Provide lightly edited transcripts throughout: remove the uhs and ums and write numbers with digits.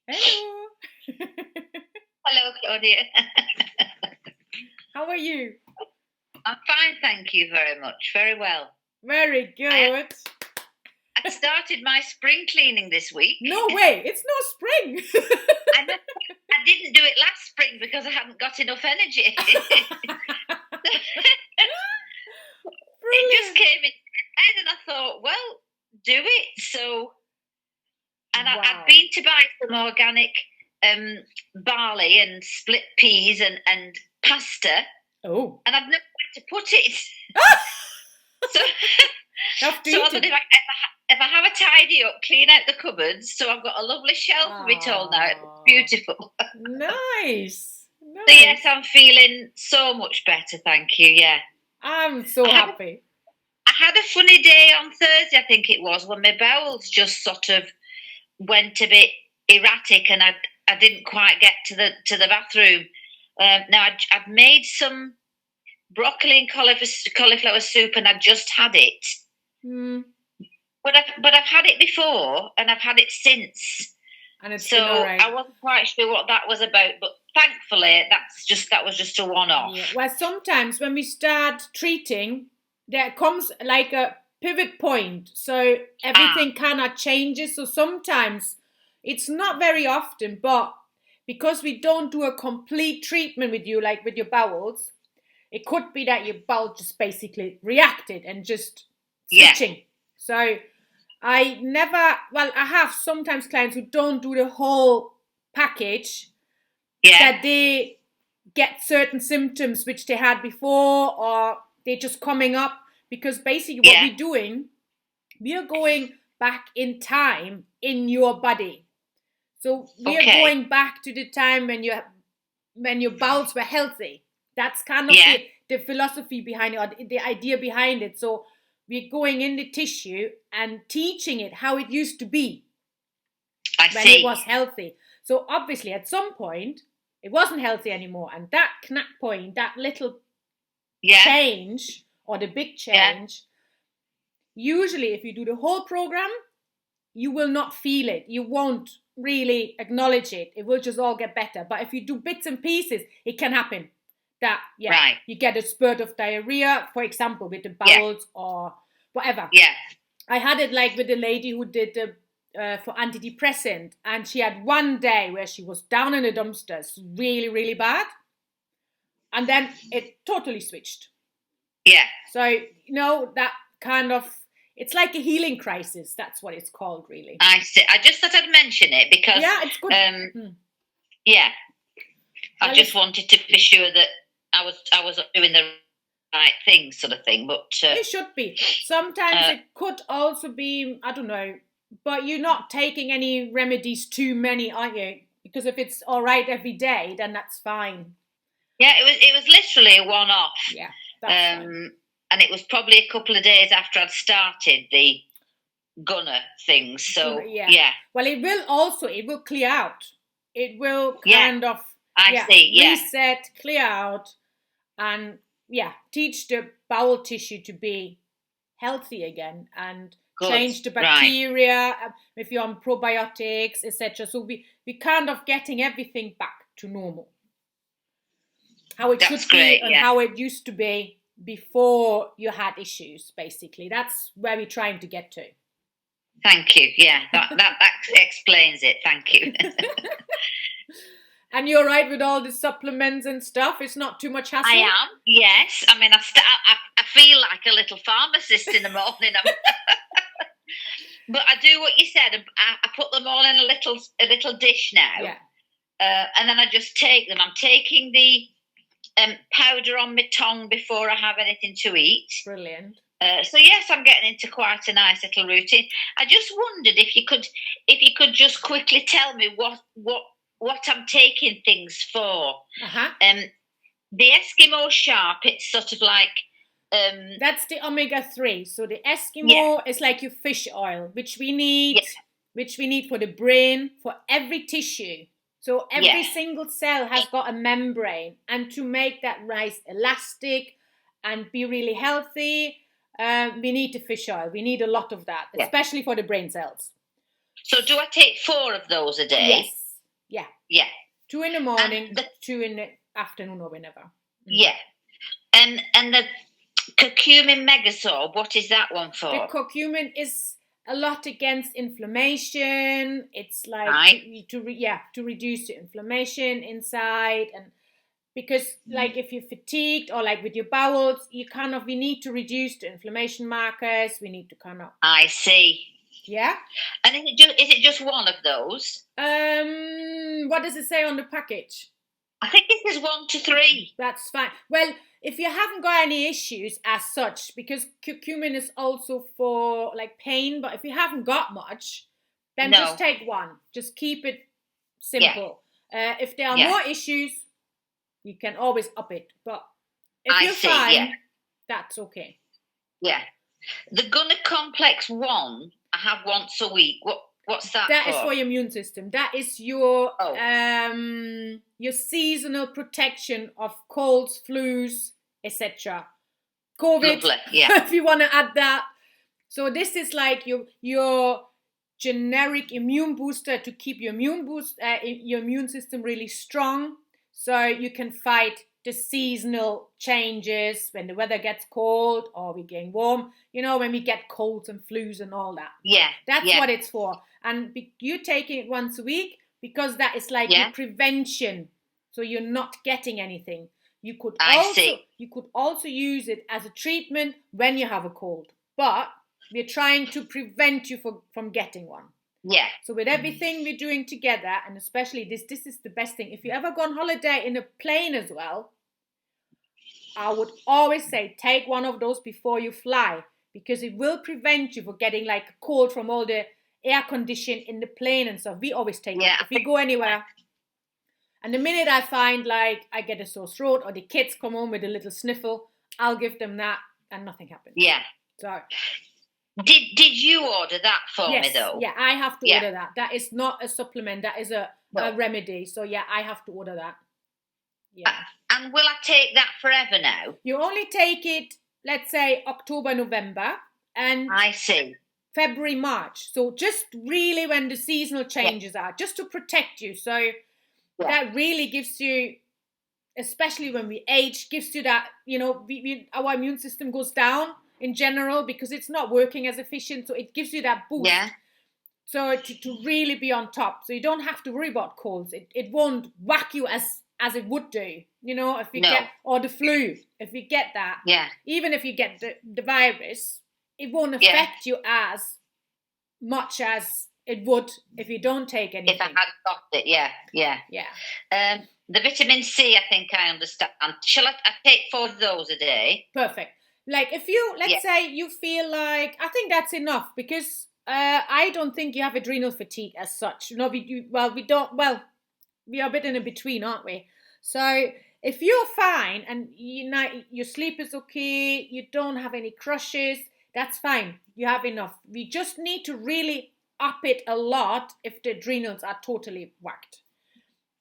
Hello. Hello, Claudia. How are you? I'm fine, thank you very much. Very well. Very I good. I started my spring cleaning this week. No way, it's no spring. I didn't do it last spring because I hadn't got enough energy. It just Brilliant. came in my head, and I thought, well, do it. So, and Wow. I've been to buy some organic barley and split peas and pasta, Oh. and I've nowhere to put it. So, Have to so I eat thought it. if I have a tidy up, clean out the cupboards, so I've got a lovely shelf of it all now. It's Aw. beautiful. Nice. So yes, I'm feeling so much better, thank you. Yeah, I'm so I had, happy. I had a funny day on Thursday, I think it was, when my bowels just sort of went a bit erratic, and I didn't quite get to the bathroom. Now I'd made some broccoli and cauliflower soup, and I'd just had it. Mm. But I've had it before, and I've had it since. And it's So been all right. I wasn't quite sure what that was about, but thankfully that was just a one-off. Yeah. Well, sometimes when we start treating, there comes like a pivot point. So everything kind of changes. So sometimes it's not very often, but because we don't do a complete treatment with you, like with your bowels, it could be that your bowel just basically reacted and just Yeah, switching. So I have sometimes clients who don't do the whole package, yeah, that they get certain symptoms which they had before, or they're just coming up, because basically what yeah. we're doing, we are going back in time in your body. So we are Okay. going back to the time when your bowels were healthy. That's kind of Yeah, the philosophy behind it, or the idea behind it. So we're going in the tissue and teaching it how it used to be I when it see. was healthy. So obviously at some point it wasn't healthy anymore, and that knack point, that little Yeah, change or the big yeah. change, usually if you do the whole program, you will not feel it. You won't really acknowledge it. It will just all get better. But if you do bits and pieces, it can happen that, yeah, Right. you get a spurt of diarrhea, for example, with the Yeah, bowels or whatever. yeah, I had it like with the lady who did the for antidepressant, and she had one day where she was down in the dumpsters, really, really bad, and then it totally switched. yeah. So that kind of, it's like a healing crisis. That's what it's called, really. I see. I just thought I'd mention it because, Yeah, it's good. Yeah, I Well, just wanted to be sure that I was doing the right thing, sort of thing. But it should be. Sometimes it could also be, I don't know, but you're not taking any remedies too many, aren't you? Because if it's all right every day, then that's fine. yeah, it was literally a one-off. Yeah, that's fine. And it was probably a couple of days after I'd started the gunner things. So yeah. Well, it will clear out. It will kind of I see. Yeah, reset, clear out, and teach the bowel tissue to be healthy again, and good. change the bacteria, if you're on probiotics, etc. So we kind of getting everything back to normal, how it should be, and how it used to be before you had issues. Basically, that's where we're trying to get to. Thank you. Yeah, that explains it. Thank you. And you're right with all the supplements and stuff. It's not too much hassle. I am. Yes. I mean, I feel like a little pharmacist in the morning. But I do what you said. I put them all in a little dish now. Yeah. And then I just take them. I'm taking the powder on my tongue before I have anything to eat. Brilliant. So yes, I'm getting into quite a nice little routine. I just wondered if you could just quickly tell me what I'm taking things for. The Eskimo Sharp, it's sort of like that's the omega-3. So the Eskimo is like your fish oil, which we need for the brain, for every tissue. So every single cell has got a membrane, and to make that rice elastic and be really healthy, we need the fish oil. We need a lot of that, especially for the brain cells. So do I take 4 of those a day? Yes. Yeah. Yeah. 2 in the morning, 2 in the afternoon or whenever. Yeah. And the curcumin megasorb, what is that one for? The curcumin is a lot against inflammation. It's like Right. to reduce the inflammation inside, and because like if you're fatigued or like with your bowels, we need to reduce the inflammation markers. We need to kind of. I see. Yeah. And is it just one of those? What does it say on the package? I think it says 1 to 3. That's fine. Well, if you haven't got any issues as such, because curcumin is also for like pain, but if you haven't got much, then just take 1. Just keep it simple. Yeah. If there are more issues, you can always up it. But if you're fine, that's okay. Yeah. The Gunner Complex 1, I have once a week. What's that That for? is for your immune system. That is your seasonal protection of colds, flus, etc. COVID, lovely, yeah. if you want to add that. So this is like your generic immune booster to keep your immune system really strong, so you can fight the seasonal changes when the weather gets cold or we're getting warm. When we get colds and flus and all that. Yeah, that's what it's for. And you taking it once a week because that is like your prevention, so you're not getting anything. You could also use it as a treatment when you have a cold, but we're trying to prevent you from getting one. Yeah. So with everything we're doing together, and especially this is the best thing. If you ever go on holiday in a plane as well, I would always say take one of those before you fly, because it will prevent you from getting like a cold from all the air condition in the plane and stuff. We always take it if we go anywhere. And the minute I find like I get a sore throat or the kids come home with a little sniffle, I'll give them that and nothing happens. Yeah. So did you order that for me though? Yeah, I have to order that. That is not a supplement. That is a remedy. So yeah, I have to order that. Yeah. And will I take that forever now? You only take it, let's say October, November, and I see. February, March. So just really when the seasonal changes are, just to protect you. So that really gives you, especially when we age, gives you that, our immune system goes down in general because it's not working as efficient. So it gives you that boost. Yeah. So to really be on top. So you don't have to worry about colds. It won't whack you as it would do, if you get, or the flu, if you get that. Yeah. Even if you get the virus, it won't affect you as much as it would if you don't take anything. If I had got it, yeah. The vitamin C, I think I understand. Shall I take 4 of those a day? Perfect. Like if you, let's say you feel like, I think that's enough, because I don't think you have adrenal fatigue as such. No, we don't. Well, we are a bit in a between, aren't we? So if you're fine and your sleep is okay, you don't have any crushes, that's fine. You have enough. We just need to really up it a lot if the adrenals are totally whacked.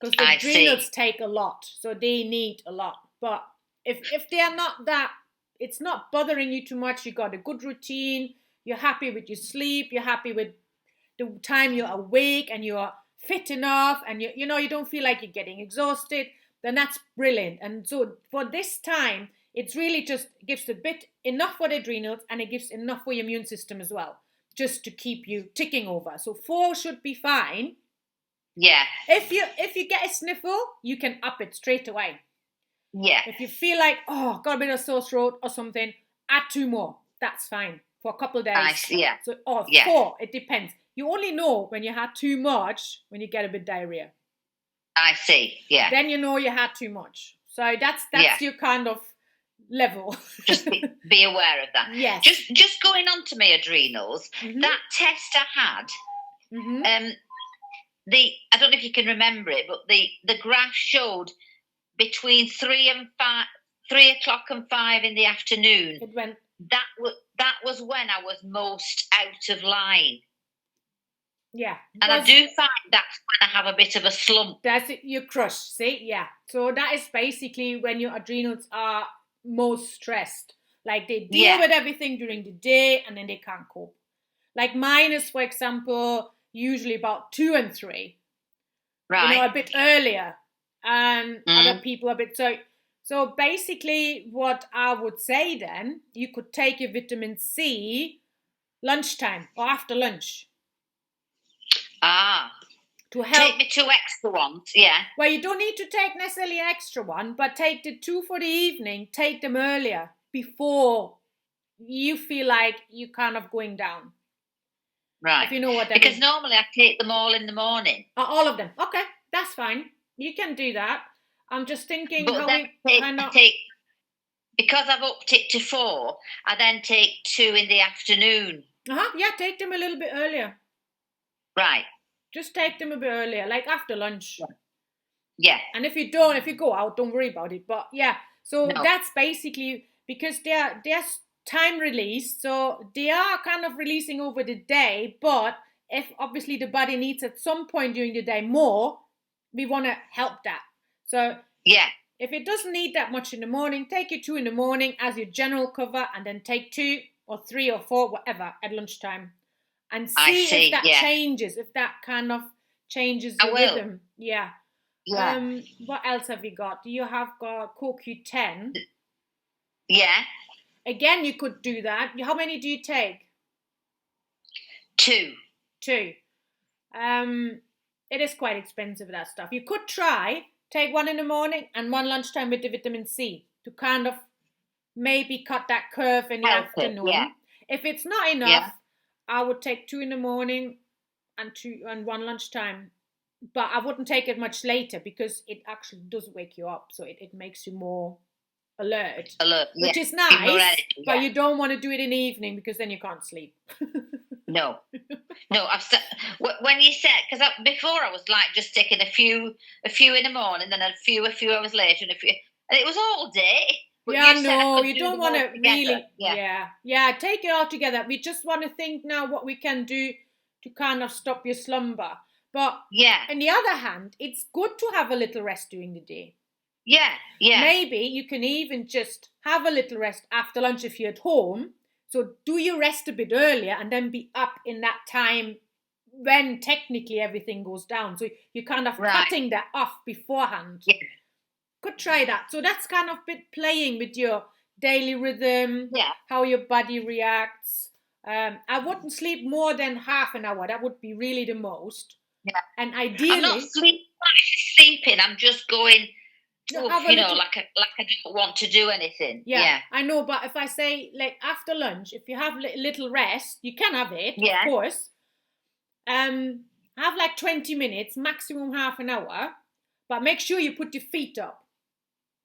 Because the adrenals take a lot, so they need a lot. But if they are not that, it's not bothering you too much, you got a good routine, you're happy with your sleep, you're happy with the time you're awake and you're fit enough, and you don't feel like you're getting exhausted, then that's brilliant. And so for this time, it's really just gives a bit enough for the adrenals, and it gives enough for your immune system as well, just to keep you ticking over. So 4 should be fine. Yeah. If you get a sniffle, you can up it straight away. Yeah. If you feel like, got a bit of sore throat or something, add 2 more. That's fine for a couple of days. Yeah. So 4, it depends. You only know when you had too much when you get a bit diarrhea. I see. Yeah. Then you know you had too much. So that's your kind of level. Just be aware of that. Yes. Just going on to my adrenals. Mm-hmm. That test I had. Mm-hmm. I don't know if you can remember it, but the graph showed between 3 o'clock and 5 in the afternoon. It went. That was when I was most out of line. Yeah. And I do find that's when I have a bit of a slump. That's it, you crush, see? Yeah. So that is basically when your adrenals are most stressed. Like they deal with everything during the day and then they can't cope. Like mine is, for example, usually about 2 and 3. Right. a bit earlier, and other people a bit. So basically, what I would say then, you could take your vitamin C lunchtime or after lunch to help. Take me 2 extra ones, yeah. Well, you don't need to take necessarily an extra one, but take the 2 for the evening. Take them earlier before you feel like you're kind of going down. Right. If you know what that because means. normally I take them all in the morning. All of them. Okay, that's fine. You can do that. I'm just thinking But how then we kind of take, because I've upped it to 4, I then take 2 in the afternoon. Yeah, take them a little bit earlier. Right. Just take them a bit earlier, like after lunch. Yeah. And if you go out, don't worry about it. But yeah, so that's basically because they're time released, so they are kind of releasing over the day. But if obviously the body needs at some point during the day more, we want to help that. So yeah, if it doesn't need that much in the morning, take your 2 in the morning as your general cover, and then take 2 or 3 or 4, whatever, at lunchtime, and see if that changes, if that kind of changes the rhythm. Yeah. What else have you got? You have got CoQ10. Yeah. Again, you could do that. How many do you take? 2. 2. It is quite expensive, that stuff. You could take 1 in the morning and 1 lunchtime with the vitamin C to kind of maybe cut that curve in the afternoon. Yeah. If it's not enough, I would take 2 in the morning and 1 lunchtime. But I wouldn't take it much later because it actually does wake you up. So it makes you more alert. Which is nice, but you don't want to do it in the evening because then you can't sleep. No, when you said, because before I was like just taking a few in the morning, then a few hours later, and it was all day. But you don't want to really. Yeah, take it all together. We just want to think now what we can do to kind of stop your slumber. But on the other hand, it's good to have a little rest during the day. Yeah. Maybe you can even just have a little rest after lunch if you're at home. So do your rest a bit earlier and then be up in that time when technically everything goes down. So you're kind of cutting that off beforehand. Yeah. Could try that. So that's kind of bit playing with your daily rhythm, how your body reacts. I wouldn't sleep more than half an hour. That would be really the most. Yeah. And ideally, I'm not sleeping. I'm just going. Like I don't want to do anything. Yeah, I know. But if I say like after lunch, if you have little rest, you can have it. Yeah. Of course. Have like 20 minutes, maximum half an hour, but make sure you put your feet up.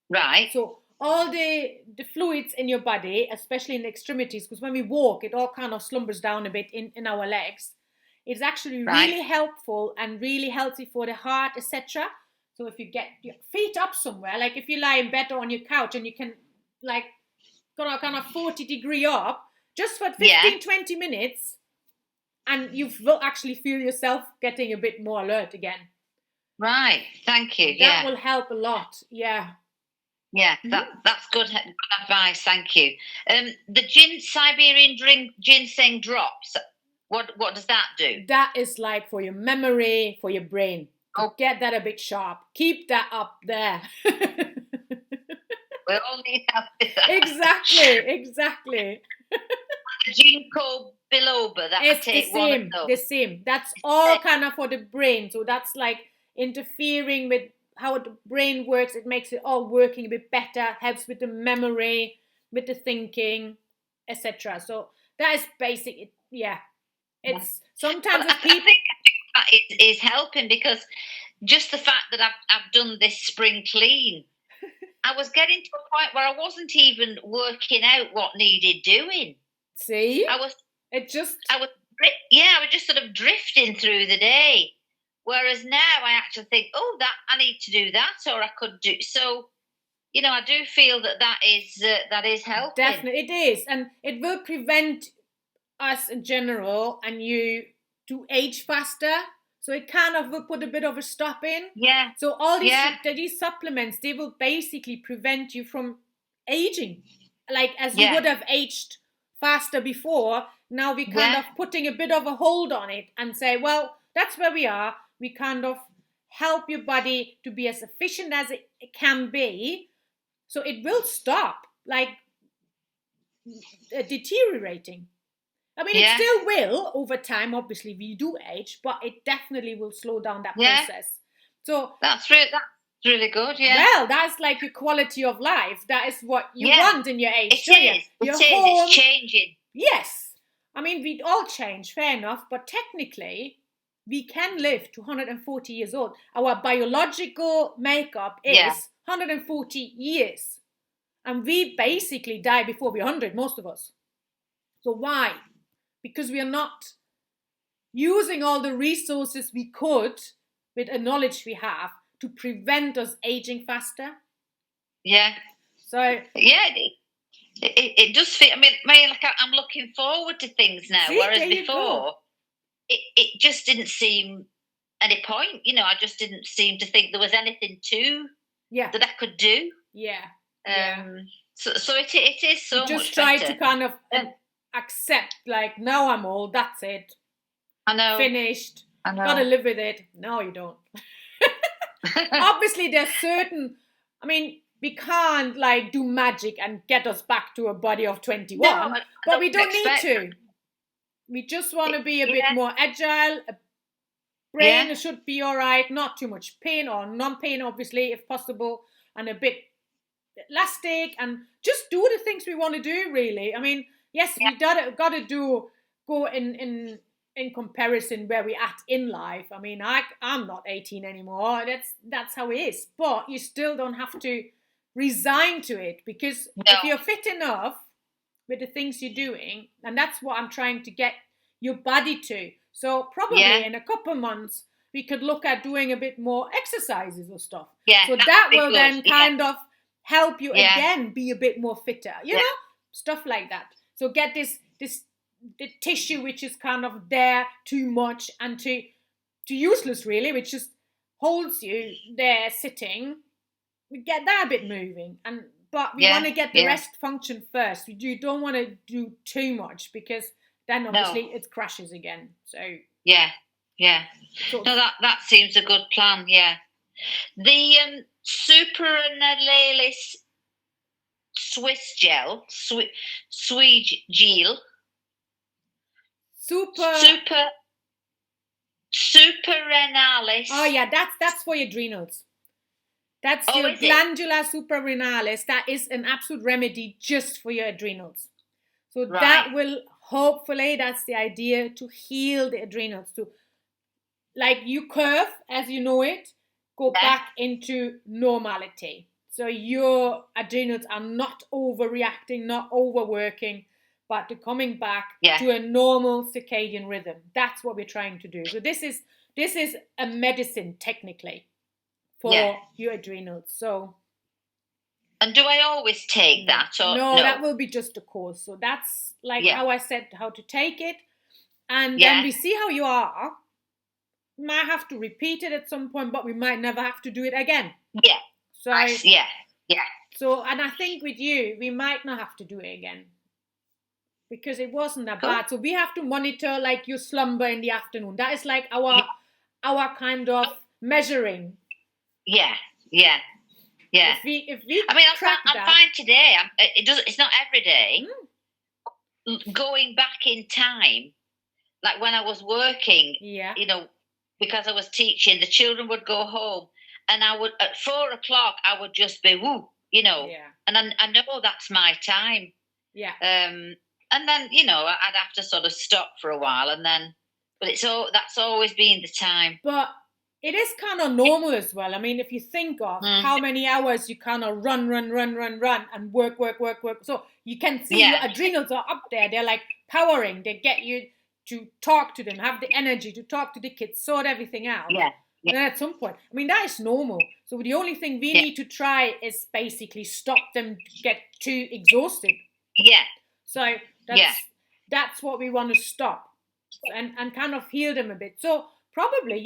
Right. So all the fluids in your body, especially in the extremities, because when we walk, it all kind of slumbers down a bit in our legs. It's actually really helpful and really healthy for the heart, etc. So if you get your feet up somewhere, like if you lie in bed or on your couch and you can like got a kind of 40-degree up, just for 15-20 minutes, and you will actually feel yourself getting a bit more alert again. Right. Thank you. That will help a lot. Yeah. Yeah, that's good advice. Thank you. The Siberian ginseng drops. What does that do? That is like for your memory, for your brain. Get that a bit sharp. Keep that up there. We all need help with that. Exactly. The ginkgo biloba. It's the same. That's all kind of for the brain. So that's like interfering with how the brain works. It makes it all working a bit better. Helps with the memory, with the thinking, etc. So that is basic. It's sometimes I think that is helping, because just the fact that I've done this spring clean, I was getting to a point where I wasn't even working out what needed doing. See, I was just sort of drifting through the day. Whereas now I actually think, that I need to do that, or I could do so. I do feel that is helping. Definitely, it is, and it will prevent us in general and you to age faster. So it kind of will put a bit of a stop in. Yeah. So all these supplements, they will basically prevent you from aging, like as you would have aged faster before. Now we're kind of putting a bit of a hold on it and say, well, that's where we are. We kind of help your body to be as efficient as it can be, so it will stop like deteriorating. I mean, it still will over time. Obviously, we do age, but it definitely will slow down that process. So that's really good. Yeah. Well, that's like your quality of life. That is what you want in your age. It's changing. Yes. I mean, we all change, fair enough. But technically, we can live to 140 years old. Our biological makeup is 140 years. And we basically die before we're 100, most of us. So why? Because we are not using all the resources we could with the knowledge we have to prevent us aging faster. Yeah. So it does fit. I mean, like I'm looking forward to things now, whereas before it just didn't seem any point. You know, I just didn't seem to think there was anything that I could do. Yeah. So it is so much just try better. to kind of accept, like, now I'm old, that's it. I know. Finished. I know. Gotta live with it. No, you don't. Obviously, there's certain, I mean, we can't like do magic and get us back to a body of 21, but we don't need to. We just want to be a bit more agile. Brain should be all right. Not too much pain or non-pain, obviously, if possible, and a bit elastic, and just do the things we want to do, really. I mean, yes, we gotta go in comparison where we're at in life. I mean, I'm not 18 anymore. That's how it is. But you still don't have to resign to it, because if you're fit enough with the things you're doing, and that's what I'm trying to get your body to. So probably in a couple of months, we could look at doing a bit more exercises or stuff. Yeah, so that will then kind of help you again be a bit more fitter. You know, stuff like that. So get the tissue which is kind of there too much and too useless, really, which just holds you there sitting. We get that a bit moving, but we want to get the rest function first. We don't want to do too much, because then obviously it crashes again. So So that seems a good plan. Yeah, the supranalis Swiss gel, Swede gel. Supranalis. Oh yeah, that's for your adrenals. That's your glandular supranalis. That is an absolute remedy just for your adrenals. So that will hopefully, that's the idea, to heal the adrenals, to, like, you curve as you know it, go back into normality. So your adrenals are not overreacting, not overworking, but they're coming back to a normal circadian rhythm. That's what we're trying to do. So this is a medicine technically for your adrenals. So, and do I always take that? Or no, that will be just a course. So that's like how I said how to take it, and then we see how you are. We might have to repeat it at some point, but we might never have to do it again. Yeah. So So, and I think with you, we might not have to do it again, because it wasn't that bad. So we have to monitor like your slumber in the afternoon. That is like our kind of measuring. Yeah. If we I mean, I'm fine today. It's not every day. Going back in time, like when I was working, you know, because I was teaching, the children would go home, and I would at 4 o'clock I would just be woo, you know, and I know that's my time. Yeah. And then, you know, I'd have to sort of stop for a while, and then, but that's always been the time. But it is kind of normal as well. I mean, if you think of how many hours you kind of run and work. So you can see your adrenals are up there. They're like powering. They get you to talk to them, have the energy to talk to the kids, sort everything out. Yeah. And then at some point, I mean, that is normal. So the only thing we need to try is basically stop them get too exhausted. Yeah. So that's what we want to stop, and kind of heal them a bit. So probably,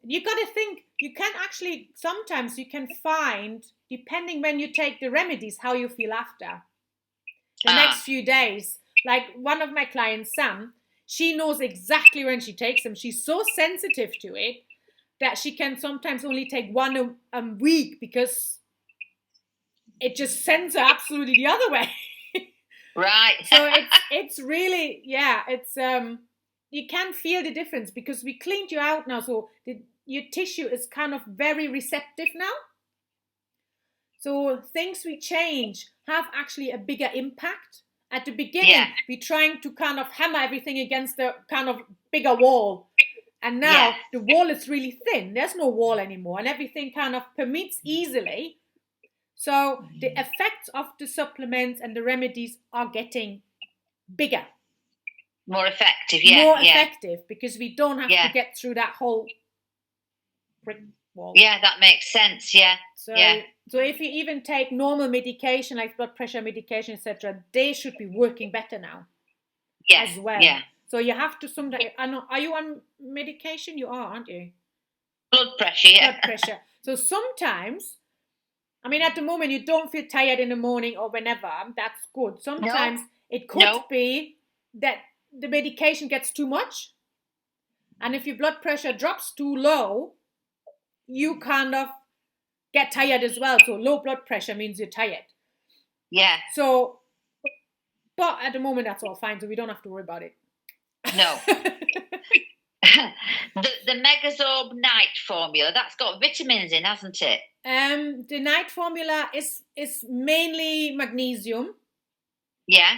you got to think, you can actually, sometimes you can find, depending when you take the remedies, how you feel after the next few days. Like one of my clients, Sam, she knows exactly when she takes them. She's so sensitive to it that she can sometimes only take one a week because it just sends her absolutely the other way. Right. So it's really, it's you can feel the difference because we cleaned you out now, so your tissue is kind of very receptive now. So things we change have actually a bigger impact. At the beginning, we're trying to kind of hammer everything against the kind of bigger wall. And now the wall is really thin. There's no wall anymore, and everything kind of permeates easily. So the effects of the supplements and the remedies are getting bigger. More effective, More effective, because we don't have to get through that whole brick wall. Yeah, that makes sense, So if you even take normal medication, like blood pressure medication, etc., they should be working better now as well. Yeah. So you have to sometimes, are you on medication? You are, aren't you? Blood pressure, Blood pressure. So sometimes, I mean, at the moment, you don't feel tired in the morning or whenever. That's good. Sometimes it could be that the medication gets too much. And if your blood pressure drops too low, you kind of get tired as well. So low blood pressure means you're tired. Yeah. So, but at the moment, that's all fine. So we don't have to worry about it. No. The Megazorb Night formula, that's got vitamins in, hasn't it? The night formula is mainly magnesium. Yeah.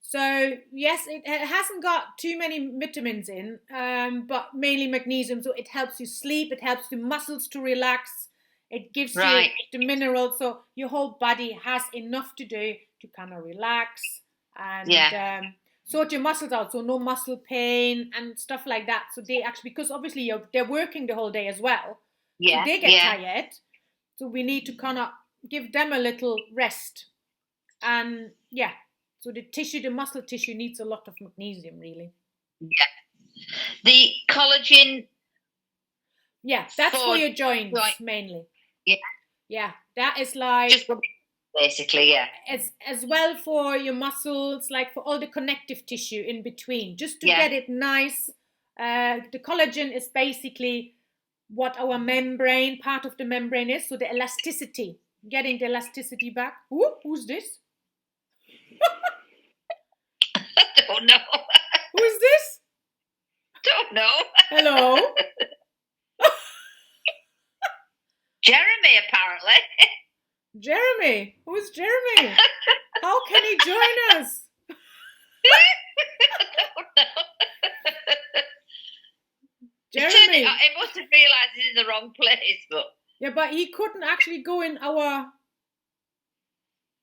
So yes, it hasn't got too many vitamins in, but mainly magnesium. So it helps you sleep. It helps the muscles to relax. It gives you the minerals. So your whole body has enough to do to kind of relax and sort your muscles out. So no muscle pain and stuff like that. So they actually, because obviously they're working the whole day as well. Yeah. So they get tired. So we need to kind of give them a little rest. And so the muscle tissue needs a lot of magnesium, really. Yeah. The collagen. Yeah, that's for your joints mainly. Yeah. Yeah, that is like. Just basically, yeah. As well for your muscles, like for all the connective tissue in between, just to get it nice. The collagen is basically what our membrane, part of the membrane is. So the elasticity, getting the elasticity back. Who's this? I don't know. Who is this? Don't know. Hello? Jeremy, apparently. Jeremy? Who's Jeremy? How can he join us? I don't know. Jeremy. He must have realised he's in the wrong place, but... Yeah, but he couldn't actually go in our...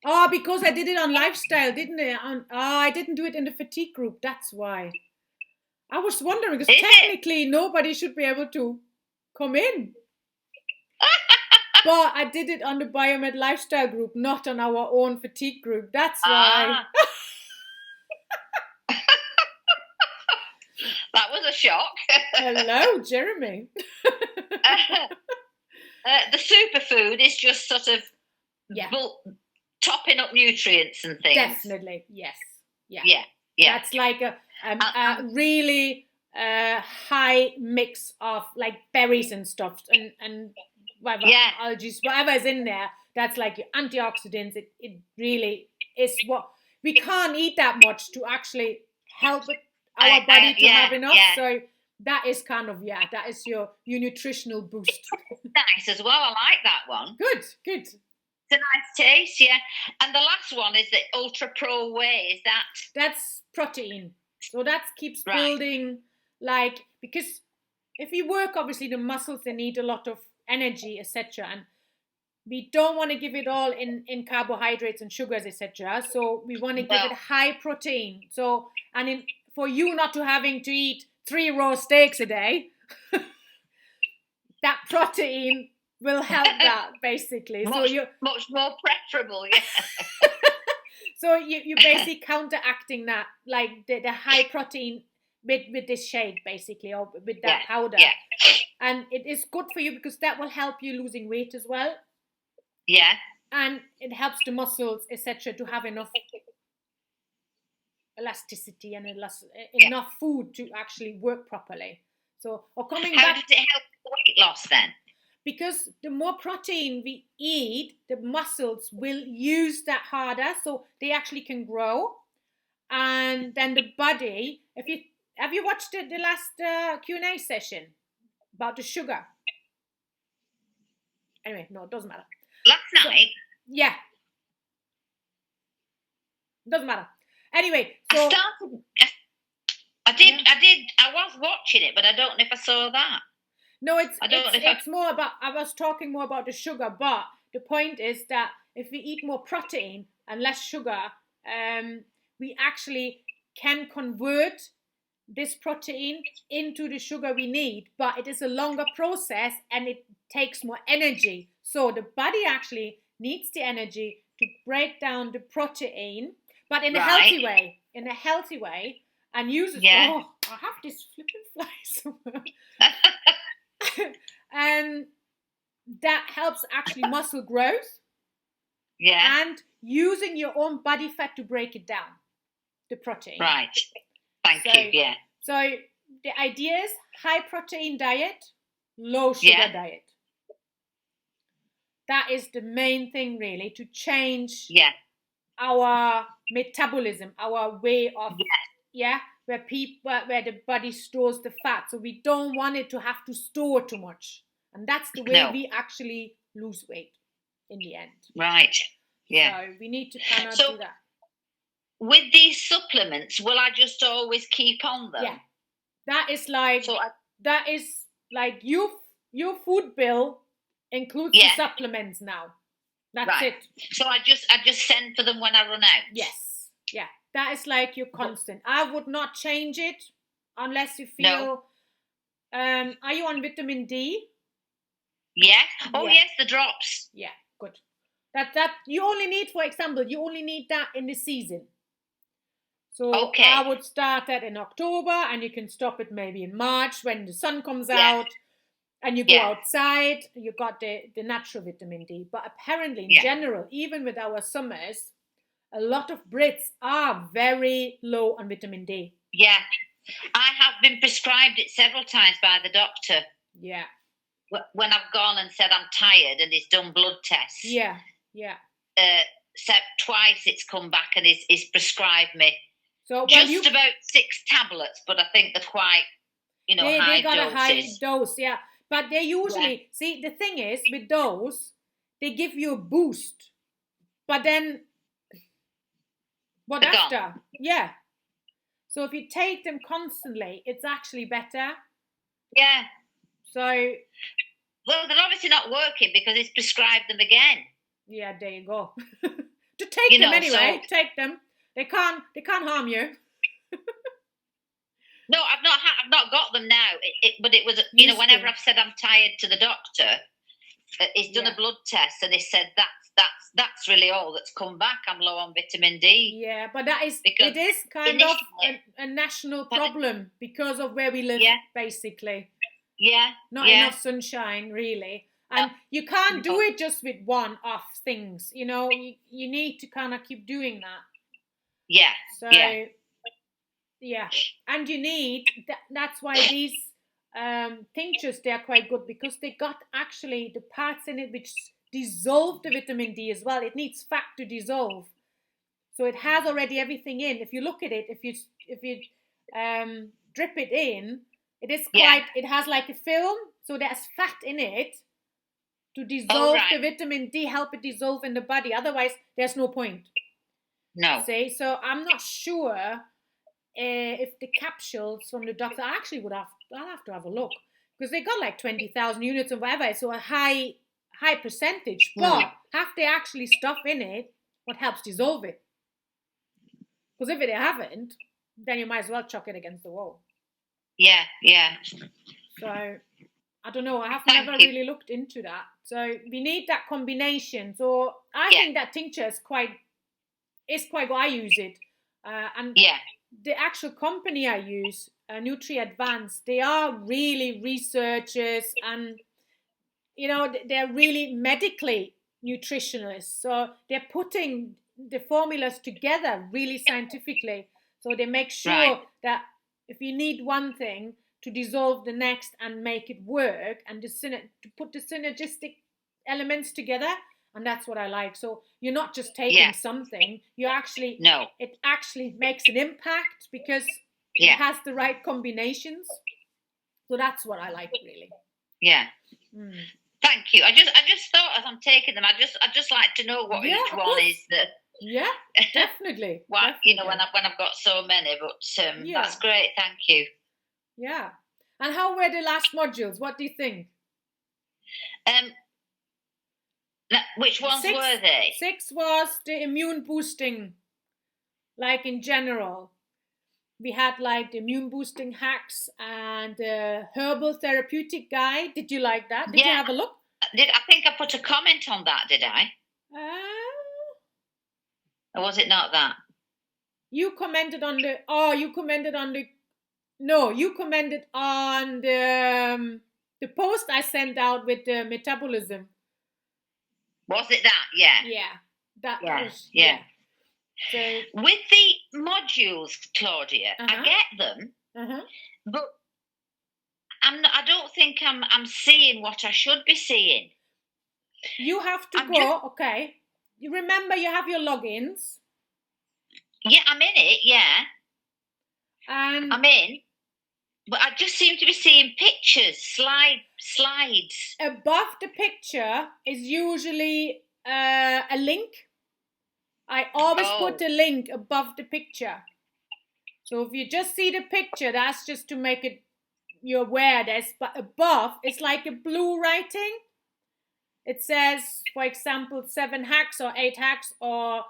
Oh, because I did it on lifestyle, didn't I? I didn't do it in the fatigue group. That's why. I was wondering, because technically nobody should be able to come in. But I did it on the Biomed lifestyle group, not on our own fatigue group. That's why. That was a shock. Hello, Jeremy. The superfood is just sort of topping up nutrients and things. Definitely, yes. Yeah. That's like a really high mix of like berries and stuff and whatever algae, whatever is in there. That's like your antioxidants. It really is what we can't eat that much to actually help our body to have enough. So that is kind of that is your nutritional boost. Nice as well. I like that one. Good. It's a nice taste, And the last one is the Ultra Pro Whey. Is that? That's protein. So that keeps building, like, because if you work, obviously the muscles, they need a lot of energy, etc. And we don't want to give it all in carbohydrates and sugars, etc. So we want to give it high protein. So for you not to having to eat 3 raw steaks a day, that protein will help that basically. Much more preferable, So you basically counteracting that, like the high protein with this shake basically, or with that powder. Yeah. And it is good for you because that will help you losing weight as well. Yeah. And it helps the muscles, etc., to have enough elasticity and enough food to actually work properly. So, or coming How back. does it help weight loss then? Because the more protein we eat, the muscles will use that harder, so they actually can grow. And then the body, have you watched the last Q&A session about the sugar? Anyway, no, it doesn't matter. Last night? Yeah. Doesn't matter. Anyway, so I was watching it, but I don't know if I saw that. No, it's more about, I was talking more about the sugar, but the point is that if we eat more protein and less sugar, we actually can convert this protein into the sugar we need, but it is a longer process and it takes more energy. So the body actually needs the energy to break down the protein, but in a healthy way, and use it. Yeah. Oh, I have this flipping fly somewhere. And that helps actually muscle growth. Yeah. And using your own body fat to break it down, the protein. Right. Thank you. Yeah. So the idea is high protein diet, low sugar diet. That is the main thing, really, to change our metabolism, our way of where the body stores the fat. So we don't want it to have to store too much, and that's the way we actually lose weight in the end. Right. Yeah. So we need to kind of do that. With these supplements, will I just always keep on them? Yeah. That is like your food bill includes the supplements now. That's it. So I just send for them when I run out. Yes. Yeah. That is like your constant. I would not change it unless you feel. No. Are you on vitamin D? Yeah. Oh yes, the drops. Yeah. Good. That you only need, for example, that in the season. So I would start that in October, and you can stop it maybe in March when the sun comes out, and you go outside. You got the natural vitamin D. But apparently, in general, even with our summers, a lot of Brits are very low on vitamin D. Yeah, I have been prescribed it several times by the doctor. Yeah. When I've gone and said I'm tired, and he's done blood tests. Yeah, yeah. Twice it's come back and he's prescribed me. So just about 6 tablets, but I think they're quite, high they got doses. A high dose, yeah. But they usually see, the thing is with those, they give you a boost, but then what they're after? Gone. Yeah. So if you take them constantly, it's actually better. Yeah. So. Well, they're obviously not working because he's prescribed them again. Yeah, there you go. To take them anyway. So, take them. They can't harm you. No, I've not got them now. But it was, whenever I've said I'm tired to the doctor, he's done a blood test and he said that's really all that's come back. I'm low on vitamin D. Yeah, but it is kind of a national problem because of where we live, basically. Yeah. Not enough sunshine, really. And you can't do it just with one-off things. You need to kind of keep doing that. Yeah. So, yeah. And you need, that's why these tinctures, they're quite good because they got actually the parts in it which dissolve the vitamin D as well. It needs fat to dissolve. So it has already everything in. If you look at it, if you drip it in, it is it has like a film. So there's fat in it to dissolve the vitamin D, help it dissolve in the body. Otherwise, there's no point. No. See, so I'm not sure if the capsules from the doctor, I'll have to have a look because they got like 20,000 units or whatever, so a high percentage. But have they actually stuff in it what helps dissolve it? Because if they haven't, then you might as well chuck it against the wall. Yeah, yeah. So I don't know. I have never really looked into that. So we need that combination. So I think that tincture is quite good. I use it. And the actual company I use, Nutri Advanced, they are really researchers and, they're really medically nutritionists. So they're putting the formulas together really scientifically. So they make sure that if you need one thing, to dissolve the next and make it work, and to put the synergistic elements together. And that's what I like. So you're not just taking something, you actually, it actually makes an impact because it has the right combinations. So that's what I like, really. Yeah. Thank you. I just thought as I'm taking them, I just like to know what each one is. Yeah, definitely. Definitely. You know, when I've got so many, but that's great. Thank you. Yeah. And how were the last modules? What do you think? Which ones were they? 6 was the immune boosting, like in general. We had like the immune boosting hacks and the herbal therapeutic guide. Did you like that? Did you have a look? I think I put a comment on that, did I? Or was it not that? You commented on the you commented on the post I sent out with the metabolism. Was it that? Yeah. Yeah. That was So with the modules, Claudia, I get them, but I don't think I'm seeing what I should be seeing. You have to go. Okay. You remember you have your logins. Yeah, I'm in it. Yeah. And I'm in, but I just seem to be seeing pictures, slides. Above the picture is usually a link. I always put a link above the picture. So if you just see the picture, that's just to make it you're aware. But above, it's like a blue writing. It says, for example, 7 hacks or 8 hacks or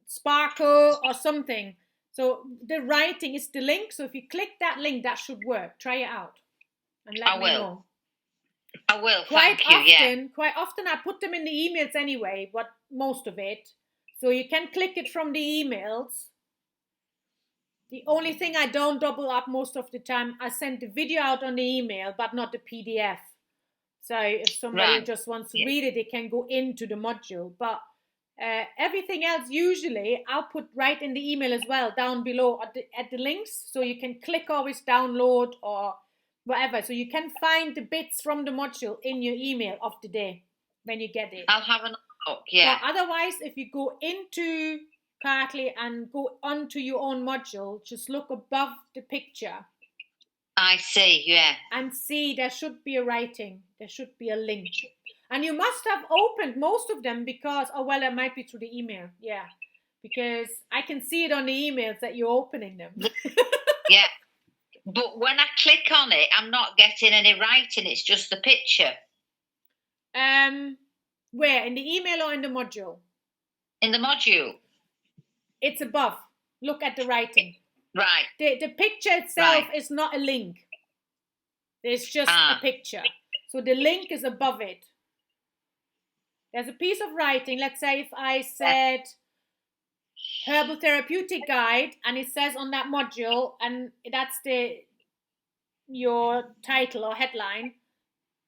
sparkle or something. So the writing is the link. So if you click that link, that should work. Try it out and let me know. I will. Quite often I put them in the emails anyway, but most of it. So you can click it from the emails. The only thing I don't double up most of the time, I send the video out on the email, but not the PDF. So if somebody just wants to read it, they can go into the module. But everything else, usually, I'll put right in the email as well, down below at the links. So you can click always download or whatever. So you can find the bits from the module in your email of the day when you get it. I'll have a look, yeah. But otherwise, if you go into Cartly and go onto your own module, just look above the picture. I see, yeah. And see, there should be a writing. There should be a link. And you must have opened most of them because, it might be through the email. Yeah. Because I can see it on the emails that you're opening them. Yeah. But when I click on it, I'm not getting any writing. It's just the picture. Where? In the email or in the module? In the module. It's above. Look at the writing. Right. The picture itself is not a link. It's just a picture. So the link is above it. There's a piece of writing. Let's say if I said Herbal Therapeutic Guide and it says on that module, and that's your title or headline,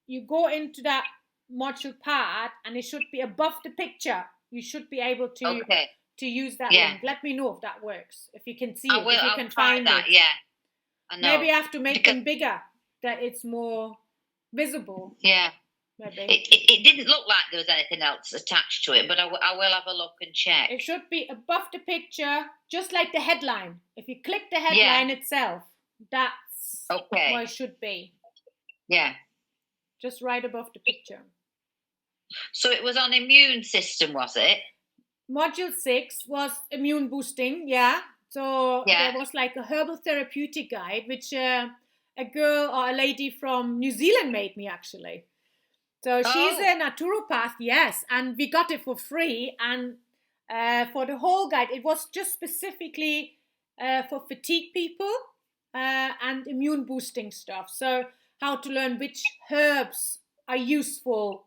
you go into that module part and it should be above the picture. You should be able to use that link. Let me know if that works. If you can see it, if you can find it. Yeah. I know. Maybe I have to make them bigger, that it's more visible. Yeah. Maybe. It didn't look like there was anything else attached to it, but I will have a look and check. It should be above the picture, just like the headline. If you click the headline itself, that's what it should be. Yeah. Just right above the picture. So it was on immune system, was it? Module 6 was immune boosting, yeah. So there was like a herbal therapeutic guide, which a girl or a lady from New Zealand made me, actually. So she's a naturopath, yes, and we got it for free. And for the whole guide, it was just specifically for fatigue people and immune boosting stuff. So how to learn which herbs are useful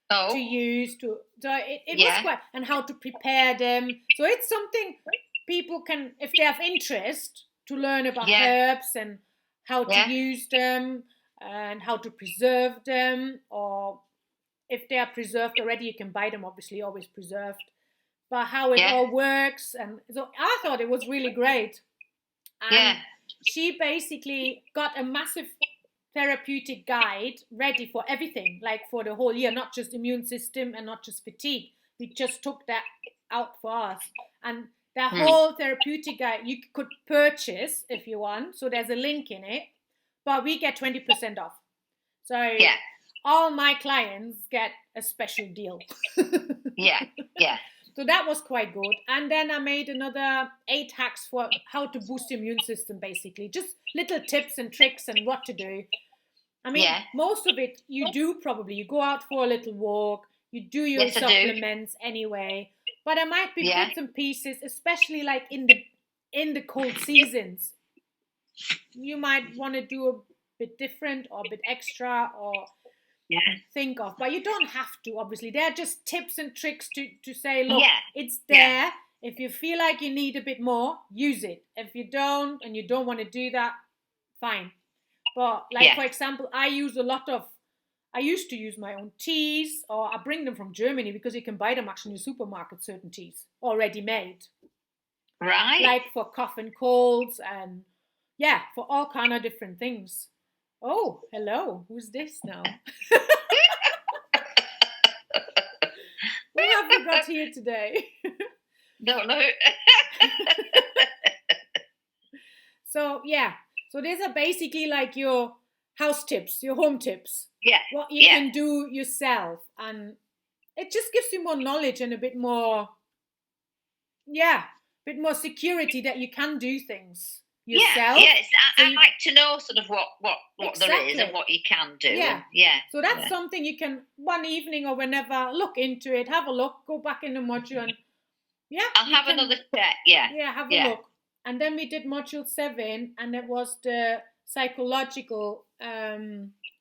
to use so it was quite, and how to prepare them. So it's something people can, if they have interest, to learn about herbs and how to use them and how to preserve them, or if they are preserved already, you can buy them, obviously always preserved, but how it all works. And so I thought it was really great. And she basically got a massive therapeutic guide ready for everything, like for the whole year, not just immune system and not just fatigue. We just took that out for us. And that whole therapeutic guide you could purchase if you want. So there's a link in it, but we get 20% off. So all my clients get a special deal. Yeah. So that was quite good. And then I made another 8 hacks for how to boost your immune system, basically. Just little tips and tricks and what to do. I mean, most of it you do probably. You go out for a little walk. You do your supplements anyway. But there might be bits and pieces, especially like in the cold seasons. You might want to do a bit different or a bit extra or think of, but you don't have to. Obviously, they're just tips and tricks to say, look, it's there. If you feel like you need a bit more, use it. If you don't and you don't want to do that, fine. But like for example, I used to use my own teas, or I bring them from Germany because you can buy them actually in the supermarket, certain teas already made, right? Like for cough and colds and for all kind of different things. Oh, hello. Who's this now? Who have we got here today? Don't know. So these are basically like your house tips, your home tips. Yeah. What you can do yourself, and it just gives you more knowledge and a bit more security that you can do things yourself. I like to know sort of what there is and what you can do. So that's something you can one evening or whenever look into it, have a look, go back in the module, and I'll have another check. Have a look. And then we did module 7, and it was the psychological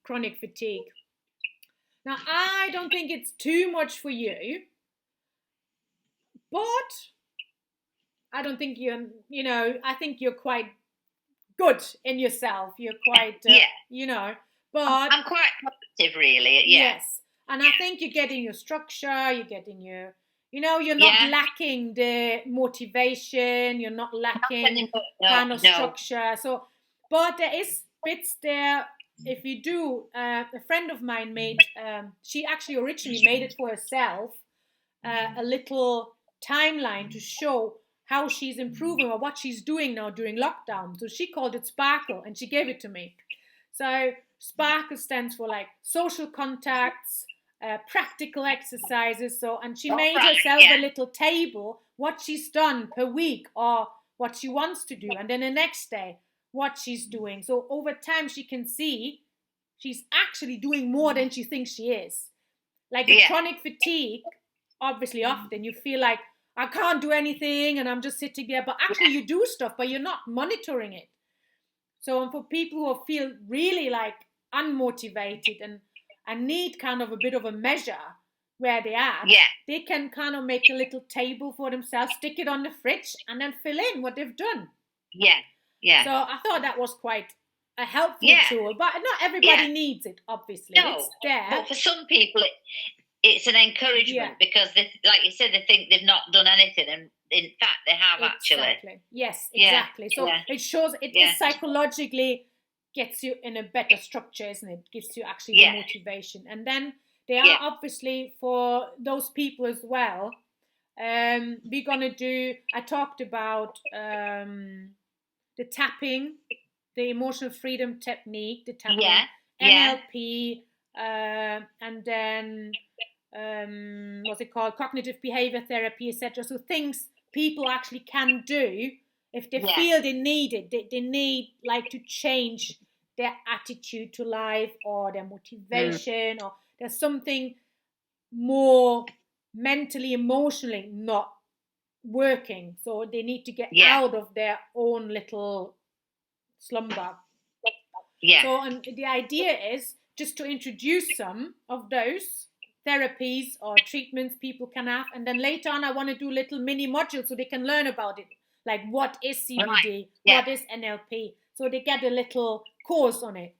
chronic fatigue. Now I don't think it's too much for you, but I don't think I think you're quite good in yourself. You're quite, but I'm quite positive, really. Yes. And I think you're getting your structure, you're getting your, you're not lacking the motivation, you're not lacking structure. So, but there is bits there. If you do, a friend of mine made, she actually originally made it for herself, a little timeline to show how she's improving or what she's doing now during lockdown. So she called it Sparkle, and she gave it to me. So Sparkle stands for like social contacts, practical exercises. So, and she made herself a little table, what she's done per week or what she wants to do. And then the next day, what she's doing. So over time, she can see she's actually doing more than she thinks she is. Like the chronic fatigue, obviously often you feel like, I can't do anything and I'm just sitting there. But actually you do stuff, but you're not monitoring it. So for people who feel really like unmotivated and need kind of a bit of a measure where they are, they can kind of make a little table for themselves, stick it on the fridge, and then fill in what they've done. So I thought that was quite a helpful tool, but not everybody needs it, obviously. No, it's there. But for some people, it's an encouragement because, like you said, they think they've not done anything, and in fact, they have actually. Yes, exactly. So it shows it psychologically gets you in a better structure, isn't it? Gives you actually the motivation. And then they are obviously for those people as well. We're gonna do. I talked about the tapping, the emotional freedom technique, the tapping, NLP, and then what's it called? Cognitive behavior therapy, etc. So things people actually can do if they feel they need it. They need like to change their attitude to life or their motivation or there's something more mentally, emotionally not working. So they need to get out of their own little slumber. So and the idea is just to introduce some of those therapies or treatments people can have, and then later on I want to do little mini modules so they can learn about it, like what is CBD, what is NLP, so they get a little course on it.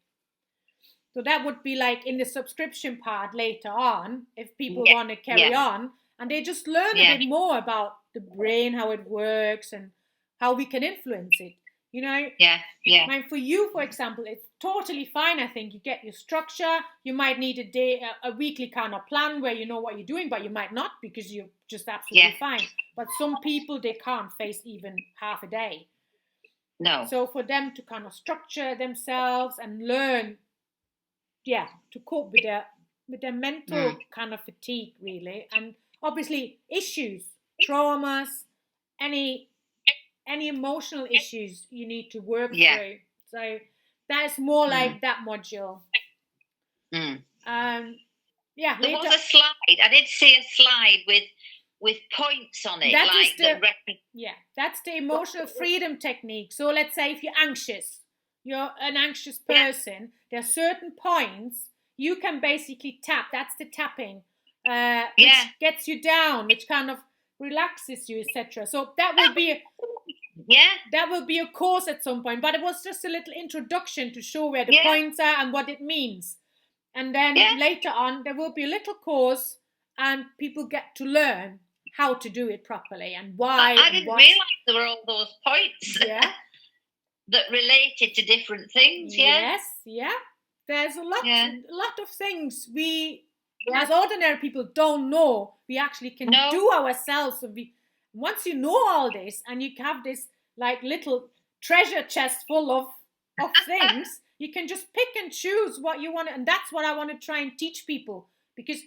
So that would be like in the subscription part later on if people want to carry on, and they just learn a bit more about the brain, how it works and how we can influence it. You know? Yeah. I mean, for you, for example, it's totally fine. I think you get your structure. You might need a weekly kind of plan where you know what you're doing, but you might not because you're just absolutely fine. But some people, they can't face even half a day. No. So for them to kind of structure themselves and learn, to cope with their mental kind of fatigue, really, and obviously issues, traumas, any emotional issues you need to work through. So that's more like that module. There later, was a slide. I did see a slide with points on it. That's the emotional freedom technique. So let's say if you're anxious, you're an anxious person, there are certain points you can basically tap. That's the tapping, which gets you down, which kind of relaxes you, etc. So that will be a course at some point, but it was just a little introduction to show where the points are and what it means. And then later on there will be a little course and people get to learn how to do it properly and why. I didn't realise there were all those points that related to different things. Yes, there's a lot of things we as ordinary people don't know we actually can do ourselves. So once you know all this and you have this like little treasure chest full of things, you can just pick and choose what you want, and that's what I want to try and teach people, because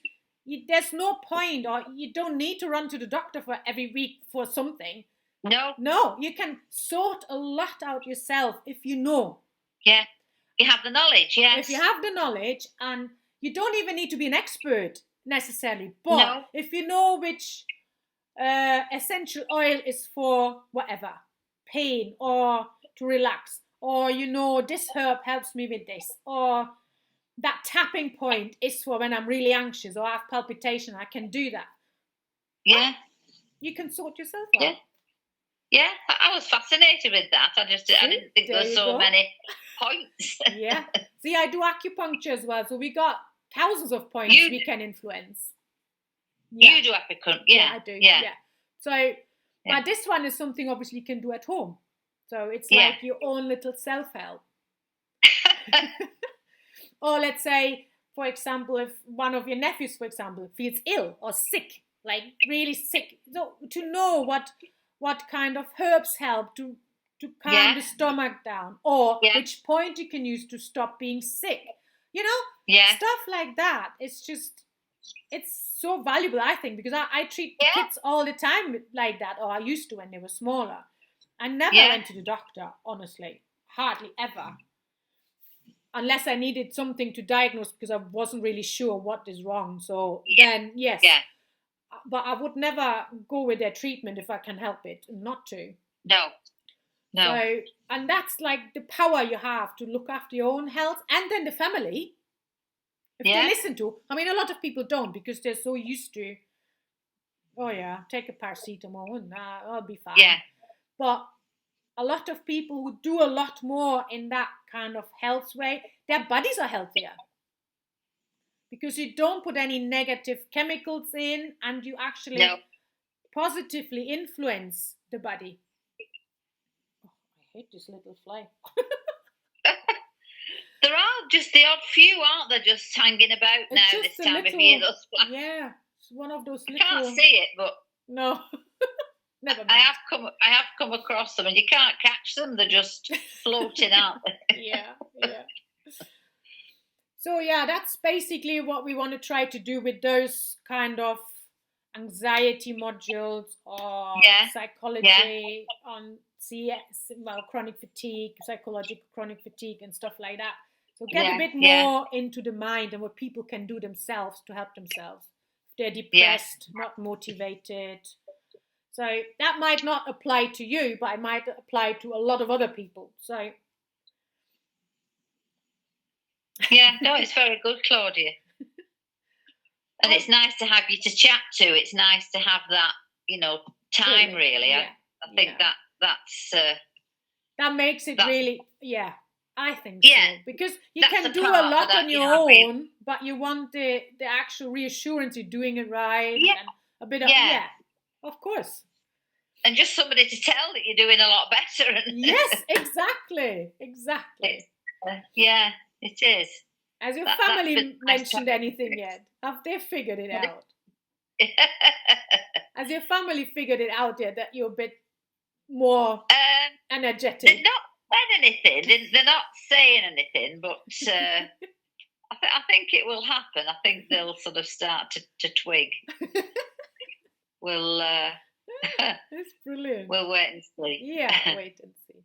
there's no point, or you don't need to run to the doctor for every week for something. No, you can sort a lot out yourself if you know. Yeah, you have the knowledge. Yes, if you have the knowledge, and you don't even need to be an expert necessarily, but if you know which essential oil is for whatever, pain or to relax, or this herb helps me with this, or that tapping point is for when I'm really anxious or I have palpitation, I can do that. Yeah. You can sort yourself out. Yeah, I was fascinated with that. I didn't think there were so many points. See, I do acupuncture as well, so we got thousands of points we can influence. You do acupuncture? Yeah, I do. Yeah. So, but this one is something obviously you can do at home. So it's like your own little self-help. Or let's say, for example, if one of your nephews, for example, feels ill or sick, like really sick, so to know what kind of herbs help to calm the stomach down, or which point you can use to stop being sick, stuff like that. It's so valuable, I think, because I treat kids all the time like that, or I used to when they were smaller. I never went to the doctor, honestly, hardly ever. Unless I needed something to diagnose because I wasn't really sure what is wrong. So then, yes. Yeah. But I would never go with their treatment if I can help it not to. No. So, and that's like the power you have to look after your own health and then the family. If they listen to, I mean, a lot of people don't because they're so used to, take a paracetamol and I'll be fine. Yeah. But a lot of people who do a lot more in that kind of health way, their bodies are healthier. Because you don't put any negative chemicals in and you actually positively influence the body. Oh, I hate this little fly. There are just the odd few, aren't there, just hanging about now this time of year? Those flies. Yeah, it's one of those little... I can't see it, but... No. Never mind. I have come across them, and you can't catch them. They're just floating out. Yeah. So that's basically what we want to try to do with those kind of anxiety modules or psychology on CS, chronic fatigue, psychological chronic fatigue and stuff like that. So get a bit more into the mind and what people can do themselves to help themselves. If they're depressed, not motivated. So that might not apply to you, but it might apply to a lot of other people. So it's very good, Claudia. And it's nice to have you to chat to. It's nice to have that, time, really. I think that's... that makes it really, I think so. Because you can do a lot on your own, but you want the actual reassurance you're doing it right. And a bit of, of course. and just somebody to tell that you're doing a lot better. Yes, exactly. Yeah, it is. Has your family mentioned anything yet? Have they figured it out? Has your family figured it out yet that you're a bit more energetic? They've not said anything. They're not saying anything, but I think it will happen. I think they'll sort of start to twig. We'll. That's brilliant. We'll wait and see. Yeah, wait and see.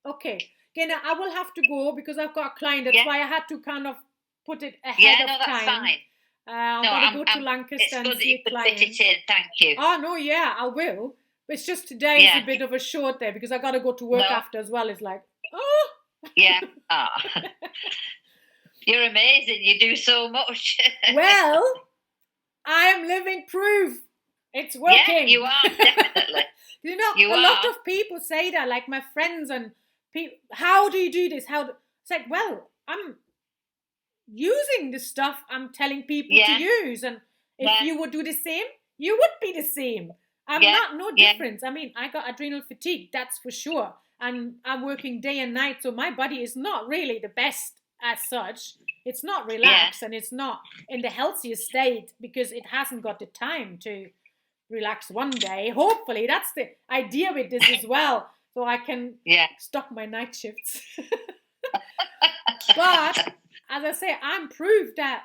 Okay. Gaynor, I will have to go because I've got a client. That's why I had to kind of put it ahead of time. That's fine. I'm going to go to Lancaster and see a client. Fit it in. Thank you. Oh, no, yeah, I will. But it's just today is a bit of a short day because I got to go to work after as well. It's like, oh. Yeah. Oh. You're amazing. You do so much. Well, I am living proof. It's working. Yeah, you are, definitely. You know, a lot of people say that, like my friends and people, how do you do this? It's like, well, I'm using the stuff I'm telling people to use. And if you would do the same, you would be the same. I'm not no difference. I mean, I got adrenal fatigue, that's for sure. And I'm working day and night, so my body is not really the best as such. It's not relaxed and it's not in the healthiest state because it hasn't got the time to relax one day. Hopefully, that's the idea with this as well. So I can stop my night shifts. But as I say, I'm proof that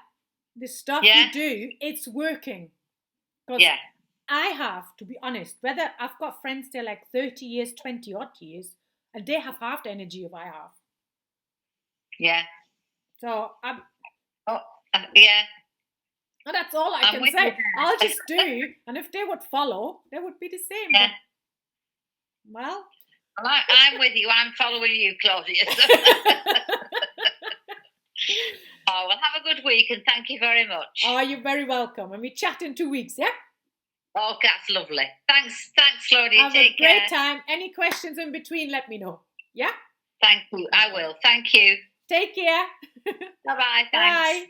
the stuff you do, it's working. Because I have, to be honest, whether I've got friends there like 30 years, 20 odd years, and they have half the energy of I have. Yeah. So I'm. Oh, yeah. And that's all I can say. I'll just do, and if they would follow, they would be the same. Yeah. But, well. I'm with you. I'm following you, Claudia. Oh, well, have a good week, and thank you very much. Oh, you're very welcome. And we chat in 2 weeks, yeah? Oh, that's lovely. Thanks, Claudia. Have a great time. Any questions in between, let me know. Yeah? Thank you. I will. Thank you. Take care. Bye-bye. Thanks. Bye.